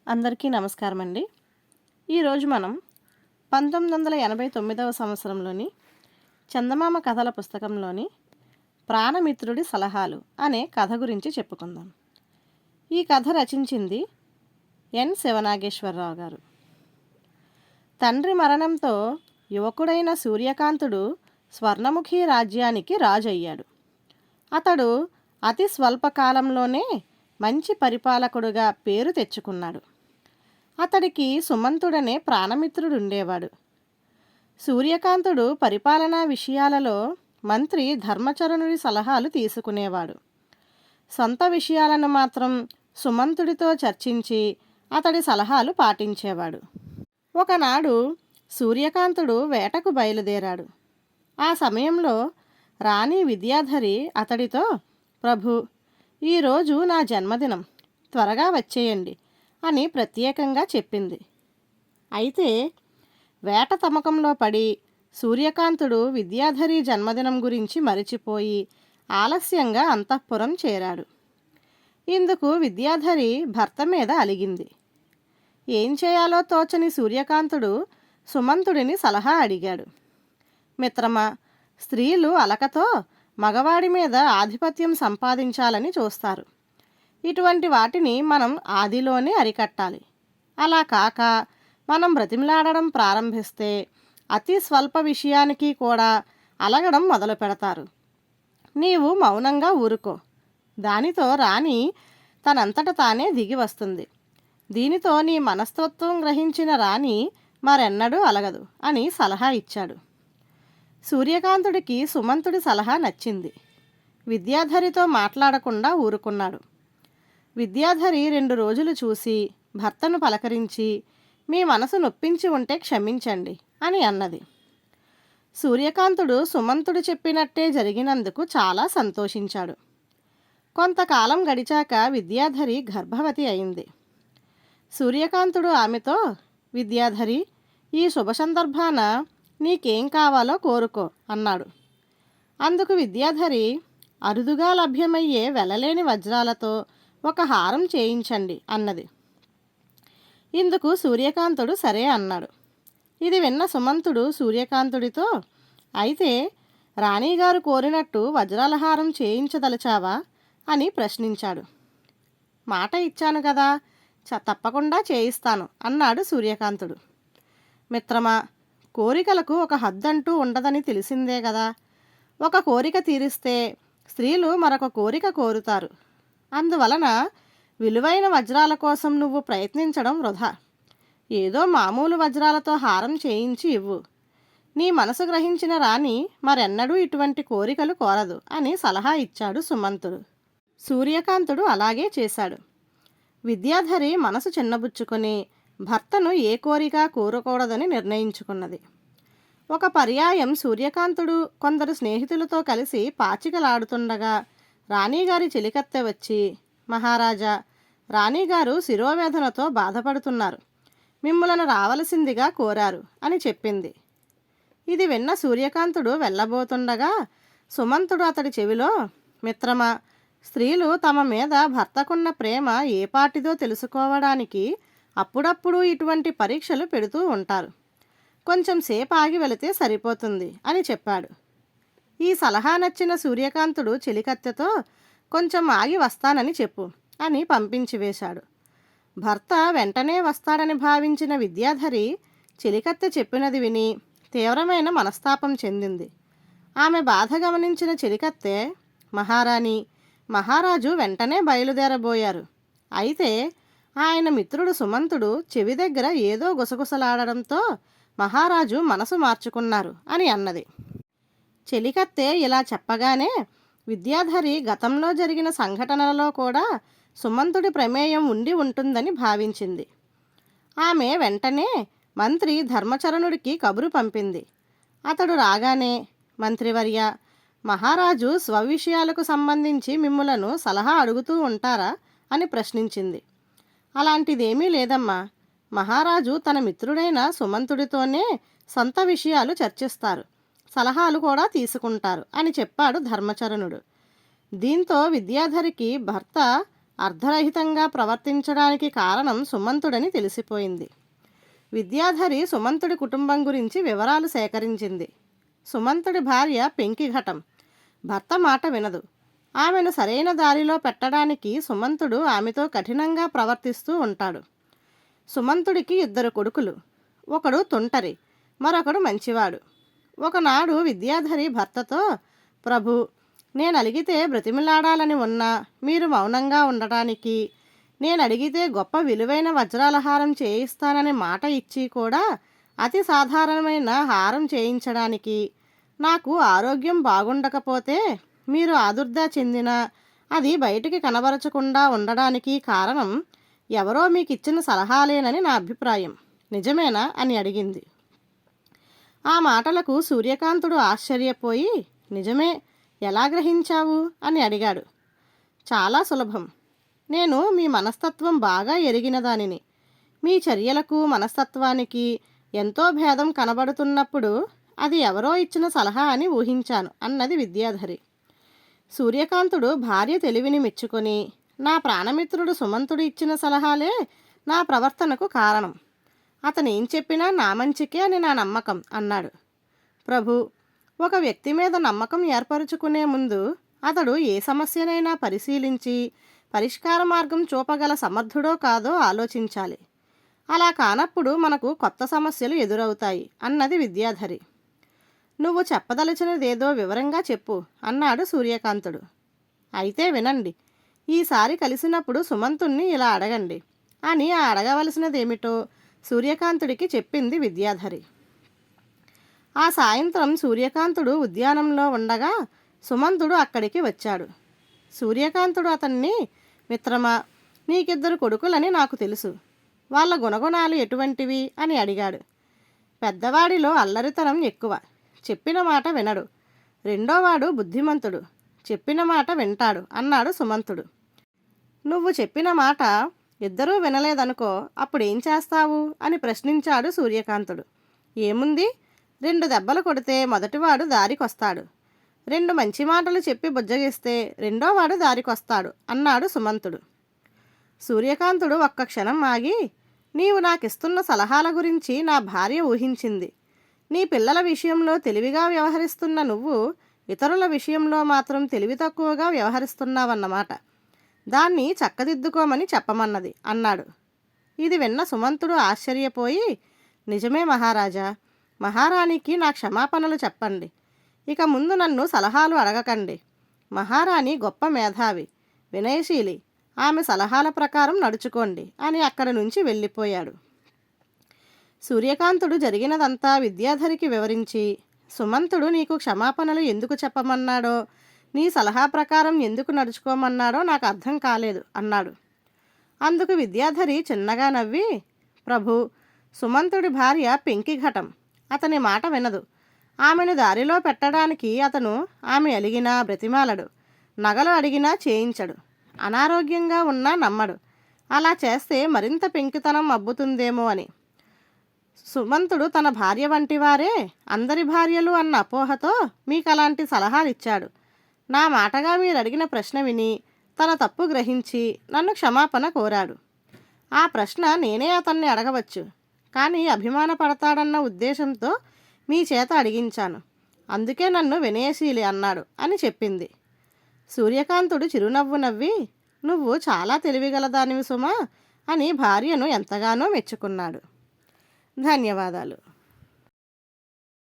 అందరికీ నమస్కారం అండి. ఈరోజు మనం 1989వ సంవత్సరంలోని చందమామ కథల పుస్తకంలోని ప్రాణమిత్రుడి సలహాలు అనే కథ గురించి చెప్పుకుందాం. ఈ కథ రచించింది ఎన్ శివనాగేశ్వరరావు గారు. తండ్రి మరణంతో యువకుడైన సూర్యకాంతుడు స్వర్ణముఖి రాజ్యానికి రాజు అయ్యాడు. అతడు అతి స్వల్పకాలంలోనే మంచి పరిపాలకుడుగా పేరు తెచ్చుకున్నాడు. అతడికి సుమంతుడనే ప్రాణమిత్రుడుండేవాడు. సూర్యకాంతుడు పరిపాలనా విషయాలలో మంత్రి ధర్మచరణుడి సలహాలు తీసుకునేవాడు. సొంత విషయాలను మాత్రం సుమంతుడితో చర్చించి అతడి సలహాలు పాటించేవాడు. ఒకనాడు సూర్యకాంతుడు వేటకు బయలుదేరాడు. ఆ సమయంలో రాణి విద్యాధరి అతడితో, ప్రభు, ఈరోజు నా జన్మదినం, త్వరగా వచ్చేయండి అని ప్రత్యేకంగా చెప్పింది. అయితే వేట తమకంలో పడి సూర్యకాంతుడు విద్యాధరి జన్మదినం గురించి మరిచిపోయి ఆలస్యంగా అంతఃపురం చేరాడు. ఇందుకు విద్యాధరి భర్త మీద అలిగింది. ఏం చేయాలో తోచని సూర్యకాంతుడు సుమంతుడిని సలహా అడిగాడు. మిత్రమా, స్త్రీలు అలకతో మగవాడి మీద ఆధిపత్యం సంపాదించాలని చూస్తారు. ఇటువంటి వాటిని మనం ఆదిలోనే అరికట్టాలి. అలా కాక మనం బ్రతిమలాడడం ప్రారంభిస్తే అతి స్వల్ప విషయానికి కూడా అలగడం మొదలు పెడతారు. నీవు మౌనంగా ఊరుకో. దానితో రాణి తనంతట తానే దిగి వస్తుంది. దీనితో నీ మనస్తత్వం గ్రహించిన రాణి మరెన్నడూ అలగదు అని సలహా ఇచ్చాడు. సూర్యకాంతుడికి సుమంతుడి సలహా నచ్చింది. విద్యాధరితో మాట్లాడకుండా ఊరుకున్నాడు. విద్యాధరి 2 రోజులు చూసి భర్తను పలకరించి, మీ మనసు నొప్పించి ఉంటే క్షమించండి అని అన్నది. సూర్యకాంతుడు సుమంతుడు చెప్పినట్టే జరిగినందుకు చాలా సంతోషించాడు. కొంతకాలం గడిచాక విద్యాధరి గర్భవతి అయింది. సూర్యకాంతుడు ఆమెతో, విద్యాధరి, ఈ శుభ సందర్భాన నీకేం కావాలో కోరుకో అన్నాడు. అందుకు విద్యాధరి, అరుదుగా లభ్యమయ్యే వెలలేని వజ్రాలతో ఒక హారం చేయించండి అన్నది. ఇందుకు సూర్యకాంతుడు సరే అన్నాడు. ఇది విన్న సుమంతుడు సూర్యకాంతుడితో, అయితే రాణిగారు కోరినట్టు వజ్రాల హారం చేయించదలిచావా అని ప్రశ్నించాడు. మాట ఇచ్చాను కదా, తప్పకుండా చేయిస్తాను అన్నాడు సూర్యకాంతుడు. మిత్రమా, కోరికలకు ఒక హద్దంటూ ఉండదని తెలిసిందే కదా. ఒక కోరిక తీరిస్తే స్త్రీలు మరొక కోరిక కోరుతారు. అందువలన విలువైన వజ్రాల కోసం నువ్వు ప్రయత్నించడం వృధా. ఏదో మామూలు వజ్రాలతో హారం చేయించి ఇవ్వు. నీ మనసు గ్రహించిన రాణి మరెన్నడూ ఇటువంటి కోరికలు కోరదు అని సలహా ఇచ్చాడు సుమంతుడు. సూర్యకాంతుడు అలాగే చేశాడు. విద్యాధరి మనసు చిన్నబుచ్చుకొని భర్తను ఏ కోరిక కోరకూడదని నిర్ణయించుకున్నది. ఒక పర్యాయం సూర్యకాంతుడు కొందరు స్నేహితులతో కలిసి పాచికలాడుతుండగా రాణిగారి చెలికత్తె వచ్చి, మహారాజా, రాణిగారు శిరోవేదనతో బాధపడుతున్నారు, మిమ్ములను రావలసిందిగా కోరారు అని చెప్పింది. ఇది విన్న సూర్యకాంతుడు వెళ్ళబోతుండగా సుమంతుడు అతడి చెవిలో, మిత్రమా, స్త్రీలు తమ మీద భర్తకున్న ప్రేమ ఏ పాటిదో తెలుసుకోవడానికి అప్పుడప్పుడు ఇటువంటి పరీక్షలు పెడుతూ ఉంటారు. కొంచెం సేపు ఆగి వెళితే సరిపోతుంది అని చెప్పాడు. ఈ సలహా నచ్చిన సూర్యకాంతుడు చెలికత్తెతో, కొంచెం ఆగి వస్తానని చెప్పు అని పంపించి వేశాడు. భర్త వెంటనే వస్తాడని భావించిన విద్యాధరి చెలికత్తె చెప్పినది విని తీవ్రమైన మనస్తాపం చెందింది. ఆమె బాధ గమనించిన చెలికత్తె, మహారాణి, మహారాజు వెంటనే బయలుదేరబోయారు. అయితే ఆయన మిత్రుడు సుమంతుడు చెవి దగ్గర ఏదో గుసగుసలాడడంతో మహారాజు మనసు మార్చుకున్నారు అని అన్నది. చెలికత్తె ఇలా చెప్పగానే విద్యాధరి గతంలో జరిగిన సంఘటనలలో కూడా సుమంతుడి ప్రమేయం ఉండి ఉంటుందని భావించింది. ఆమె వెంటనే మంత్రి ధర్మచరణుడికి కబురు పంపింది. అతడు రాగానే, మంత్రివర్య, మహారాజు స్వవిషయాలకు సంబంధించి మిమ్ములను సలహా అడుగుతూ ఉంటారా అని ప్రశ్నించింది. అలాంటిదేమీ లేదమ్మా, మహారాజు తన మిత్రుడైన సుమంతుడితోనే సొంత విషయాలు చర్చిస్తారు, సలహాలు కూడా తీసుకుంటారు అని చెప్పాడు ధర్మచరణుడు. దీంతో విద్యాధరికి భర్త అర్ధరహితంగా ప్రవర్తించడానికి కారణం సుమంతుడని తెలిసిపోయింది. విద్యాధరి సుమంతుడి కుటుంబం గురించి వివరాలు సేకరించింది. సుమంతుడి భార్య పెంకిఘటం. భర్త మాట వినదు. ఆమెను సరైన దారిలో పెట్టడానికి సుమంతుడు ఆమెతో కఠినంగా ప్రవర్తిస్తూ ఉంటాడు. సుమంతుడికి 2 కొడుకులు. ఒకడు తుంటరి, మరొకడు మంచివాడు. ఒకనాడు విద్యాధరి భర్తతో, ప్రభు, నేను అడిగితే బ్రతిమిలాడాలని ఉన్నా మీరు మౌనంగా ఉండటానికి, నేను అడిగితే గొప్ప విలువైన వజ్రాల హారం చేయిస్తానని మాట ఇచ్చి కూడా అతి సాధారణమైన హారం చేయించడానికి, నాకు ఆరోగ్యం బాగుండకపోతే మీరు ఆదుర్దా చెందిన అది బయటికి కనబరచకుండా ఉండడానికి కారణం ఎవరో మీకు ఇచ్చిన సలహాలేనని నా అభిప్రాయం. నిజమేనా అని అడిగింది. ఆ మాటలకు సూర్యకాంతుడు ఆశ్చర్యపోయి, నిజమే, ఎలా గ్రహించావు అని అడిగాడు. చాలా సులభం. నేను మీ మనస్తత్వం బాగా ఎరిగిన దానిని. మీ చర్యలకు మనస్తత్వానికి ఎంతో భేదం కనబడుతున్నప్పుడు అది ఎవరో ఇచ్చిన సలహా అని ఊహించాను అన్నది విద్యాధరి. సూర్యకాంతుడు భార్య తెలివిని మెచ్చుకొని, నా ప్రాణమిత్రుడు సుమంతుడు ఇచ్చిన సలహాలే నా ప్రవర్తనకు కారణం. అతనేం చెప్పినా నా మంచికే అని నా నమ్మకం అన్నాడు. ప్రభు, ఒక వ్యక్తి మీద నమ్మకం ఏర్పరచుకునే ముందు అతడు ఏ సమస్యనైనా పరిశీలించి పరిష్కార మార్గం చూపగల సమర్థుడో కాదో ఆలోచించాలి. అలా కానప్పుడు మనకు కొత్త సమస్యలు ఎదురవుతాయి అన్నది విద్యాధరి. నువ్వు చెప్పదలిచినదేదో వివరంగా చెప్పు అన్నాడు సూర్యకాంతుడు. అయితే వినండి, ఈసారి కలిసినప్పుడు సుమంతుణ్ణి ఇలా అడగండి అని ఆ అడగవలసినదేమిటో సూర్యకాంతుడికి చెప్పింది విద్యాధరి. ఆ సాయంత్రం సూర్యకాంతుడు ఉద్యానంలో ఉండగా సుమంతుడు అక్కడికి వచ్చాడు. సూర్యకాంతుడు అతన్ని, మిత్రమా, నీకిద్దరు కొడుకులని నాకు తెలుసు. వాళ్ళ గుణగుణాలు ఎటువంటివి అని అడిగాడు. పెద్దవాడిలో అల్లరితనం ఎక్కువ, చెప్పిన మాట వినడు. రెండోవాడు బుద్ధిమంతుడు, చెప్పిన మాట వింటాడు అన్నాడు సుమంతుడు. నువ్వు చెప్పిన మాట ఇద్దరూ వినలేదనుకో, అప్పుడేం చేస్తావు అని ప్రశ్నించాడు సూర్యకాంతుడు. ఏముంది, 2 దెబ్బలు కొడితే మొదటివాడు దారికొస్తాడు, 2 మంచి మాటలు చెప్పి బుజ్జగిస్తే రెండోవాడు దారికొస్తాడు అన్నాడు సుమంతుడు. సూర్యకాంతుడు ఒక్క క్షణం ఆగి, నీవు నాకిస్తున్న సలహాల గురించి నా భార్య ఊహించింది. నీ పిల్లల విషయంలో తెలివిగా వ్యవహరిస్తున్న నువ్వు ఇతరుల విషయంలో మాత్రం తెలివి తక్కువగా వ్యవహరిస్తున్నావన్నమాట. దాన్ని చక్కదిద్దుకోమని చెప్పమన్నది అన్నాడు. ఇది విన్న సుమంతుడు ఆశ్చర్యపోయి, నిజమే మహారాజా, మహారాణికి నా క్షమాపణలు చెప్పండి. ఇక ముందు నన్ను సలహాలు అడగకండి. మహారాణి గొప్ప మేధావి, వినయశీలి, ఆమె సలహాల ప్రకారం నడుచుకోండి అని అక్కడి నుంచి వెళ్ళిపోయాడు. సూర్యకాంతుడు జరిగినదంతా విద్యాధరికి వివరించి, సుమంతుడు నీకు క్షమాపణలు ఎందుకు చెప్పమన్నాడో, నీ సలహా ప్రకారం ఎందుకు నడుచుకోమన్నాడో నాకు అర్థం కాలేదు అన్నాడు. అందుకు విద్యాధరి చిన్నగా నవ్వి, ప్రభు, సుమంతుడి భార్య పెంకిఘటం, అతని మాట వినదు. ఆమెను దారిలో పెట్టడానికి అతను ఆమె అలిగినా బ్రతిమాలడు, నగలు అడిగినా చేయించడు, అనారోగ్యంగా ఉన్నా నమ్మడు. అలా చేస్తే మరింత పెంకితనం అబ్బుతుందేమో అని. సుమంతుడు తన భార్య వంటివారే, అందరి భార్యలు అన్న అపోహతో మీకు అలాంటి సలహాలు ఇచ్చాడు. నా మాటగా మీరు అడిగిన ప్రశ్న విని తన తప్పు గ్రహించి నన్ను క్షమాపణ కోరాడు. ఆ ప్రశ్న నేనే అతన్ని అడగవచ్చు, కానీ అభిమానపడతాడన్న ఉద్దేశంతో మీ చేత అడిగించాను. అందుకే నన్ను వినయశీలి అన్నాడు అని చెప్పింది. సూర్యకాంతుడు చిరునవ్వు నవ్వి, నువ్వు చాలా తెలివిగలదానివి సుమా అని భార్యను ఎంతగానో మెచ్చుకున్నాడు. ధన్యవాదాలు.